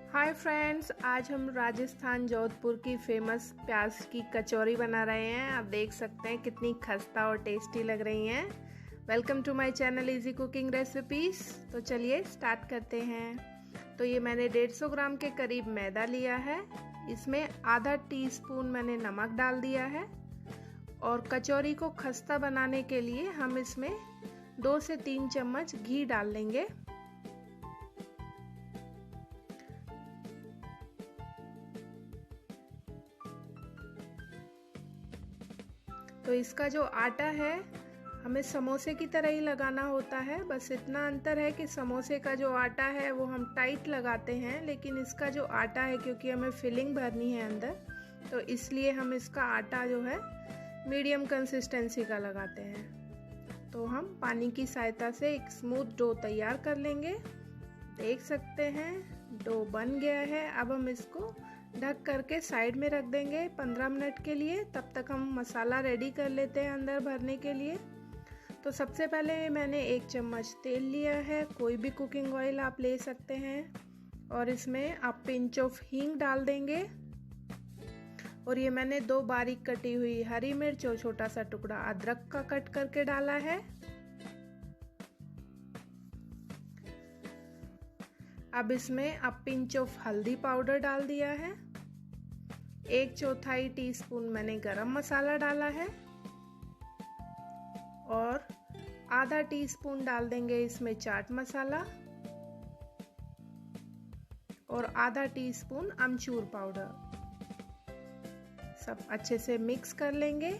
Hi friends, आज हम राजस्थान जोधपुर की फेमस प्याज की कचौरी बना रहे हैं। आप देख सकते हैं कितनी खस्ता और टेस्टी लग रही हैं। Welcome to my channel easy cooking recipes. तो चलिए स्टार्ट करते हैं। तो ये मैंने 150 ग्राम के करीब मैदा लिया है। इसमें आधा टीस्पून मैंने नमक डाल दिया है और कचौरी को खस्ता बनाने के लिए हम इसमें 2 से 3 चम्मच घी डाल लेंगे। तो इसका जो आटा है हमें समोसे की तरह ही लगाना होता है। बस इतना अंतर है कि समोसे का जो आटा है वो हम टाइट लगाते हैं, लेकिन इसका जो आटा है क्योंकि हमें फिलिंग भरनी है अंदर, तो इसलिए हम इसका आटा जो है मीडियम कंसिस्टेंसी का लगाते हैं। तो हम पानी की सहायता से एक स्मूथ डो तैयार कर लेंगे। देख सकते हैं डो बन गया है। अब हम इसको ढक करके साइड में रख देंगे 15 मिनट के लिए। तब तक हम मसाला रेडी कर लेते हैं अंदर भरने के लिए। तो सबसे पहले मैंने 1 चम्मच तेल लिया है, कोई भी कुकिंग ऑयल आप ले सकते हैं, और इसमें आप पिंच ऑफ हींग डाल देंगे। और ये मैंने 2 बारीक कटी हुई हरी मिर्च और छोटा सा टुकड़ा अदरक का कट करके डाला है। अब इसमें आप पिंच ऑफ हल्दी पाउडर डाल दिया है। 1/4 टीस्पून मैंने गरम मसाला डाला है और आधा टीस्पून डाल देंगे इसमें चाट मसाला और आधा टीस्पून अमचूर पाउडर। सब अच्छे से मिक्स कर लेंगे।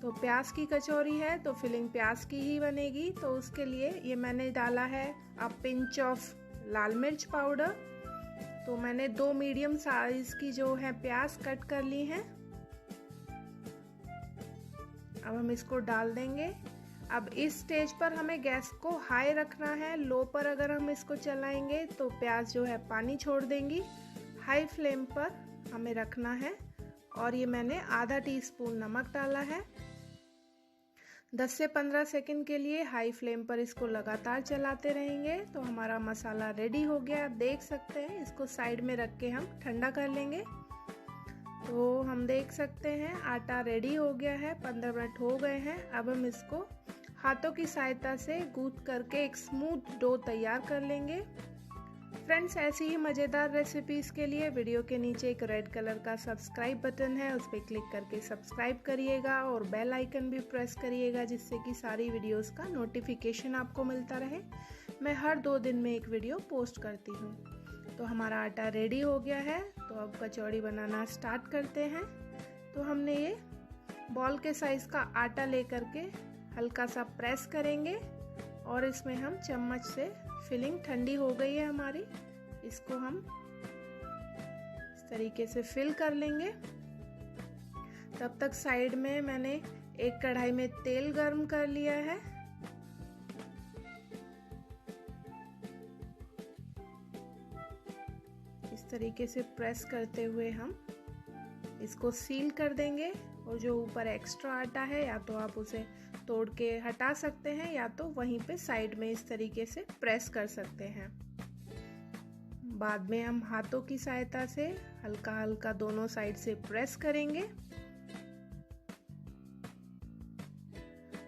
तो प्याज की कचौरी है तो फिलिंग प्याज की ही बनेगी, तो उसके लिए ये मैंने डाला है अब पिंच ऑफ लाल मिर्च पाउडर। तो मैंने 2 मीडियम साइज की जो है प्याज कट कर ली हैं। अब हम इसको डाल देंगे। अब इस स्टेज पर हमें गैस को हाई रखना है। लो पर अगर हम इसको चलाएंगे तो प्याज जो है पानी छोड़ देंगी। हाई फ्लेम पर हमें रखना है। और ये मैंने आधा टीस्पून नमक डाला है। 10 से 15 सेकंड के लिए हाई फ्लेम पर इसको लगातार चलाते रहेंगे। तो हमारा मसाला रेडी हो गया। आप देख सकते हैं इसको साइड में रख के हम ठंडा कर लेंगे। तो हम देख सकते हैं आटा रेडी हो गया है। 15 मिनट हो गए हैं। अब हम इसको हाथों की सहायता से गूंथ करके एक स्मूथ डो तैयार कर लेंगे। फ्रेंड्स, ऐसी ही मज़ेदार रेसिपीज़ के लिए वीडियो के नीचे एक रेड कलर का सब्सक्राइब बटन है, उस पर क्लिक करके सब्सक्राइब करिएगा और बेल आइकन भी प्रेस करिएगा, जिससे कि सारी वीडियोस का नोटिफिकेशन आपको मिलता रहे। मैं हर 2 दिन में एक वीडियो पोस्ट करती हूँ। तो हमारा आटा रेडी हो गया है। तो अब कचौड़ी बनाना स्टार्ट करते हैं। तो हमने ये बॉल के साइज़ का आटा ले करके हल्का सा प्रेस करेंगे और इसमें हम चम्मच से फिलिंग ठंडी हो गई है हमारी, इसको हम इस तरीके से फिल कर लेंगे। तब तक साइड में मैंने एक कढ़ाई में तेल गर्म कर लिया है। इस तरीके से प्रेस करते हुए हम इसको सील कर देंगे। और जो ऊपर एक्स्ट्रा आटा है या तो आप उसे तोड़ के हटा सकते हैं या तो वहीं पे साइड में इस तरीके से प्रेस कर सकते हैं। बाद में हम हाथों की सहायता से हल्का हल्का दोनों साइड से प्रेस करेंगे।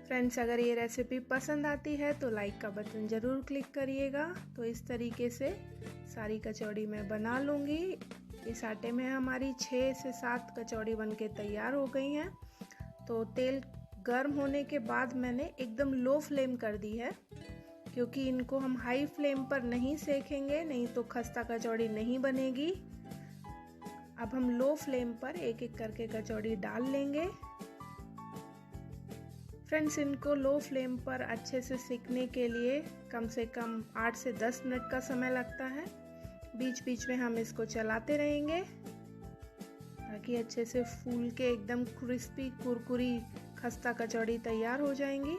फ्रेंड्स, अगर ये रेसिपी पसंद आती है तो लाइक का बटन ज़रूर क्लिक करिएगा। तो इस तरीके से सारी कचौड़ी मैं बना लूँगी। इस आटे में हमारी 6 से 7 कचौड़ी बनके तैयार हो गई हैं। तो तेल गर्म होने के बाद मैंने एकदम लो फ्लेम कर दी है, क्योंकि इनको हम हाई फ्लेम पर नहीं सेकेंगे, नहीं तो खस्ता कचौड़ी नहीं बनेगी। अब हम लो फ्लेम पर एक एक करके कचौड़ी डाल लेंगे। फ्रेंड्स, इनको लो फ्लेम पर अच्छे से सीखने के लिए कम से कम 8 से 10 मिनट का समय लगता है। बीच बीच में हम इसको चलाते रहेंगे ताकि अच्छे से फूल के एकदम क्रिस्पी कुरकुरी खस्ता कचौड़ी तैयार हो जाएंगी।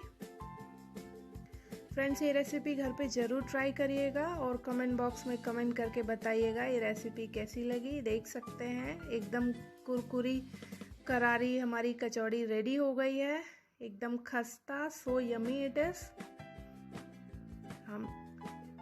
फ्रेंड्स, ये रेसिपी घर पे ज़रूर ट्राई करिएगा और कमेंट बॉक्स में कमेंट करके बताइएगा ये रेसिपी कैसी लगी। देख सकते हैं एकदम कुरकुरी करारी हमारी कचौड़ी रेडी हो गई है, एकदम खस्ता। So yummy it is. हम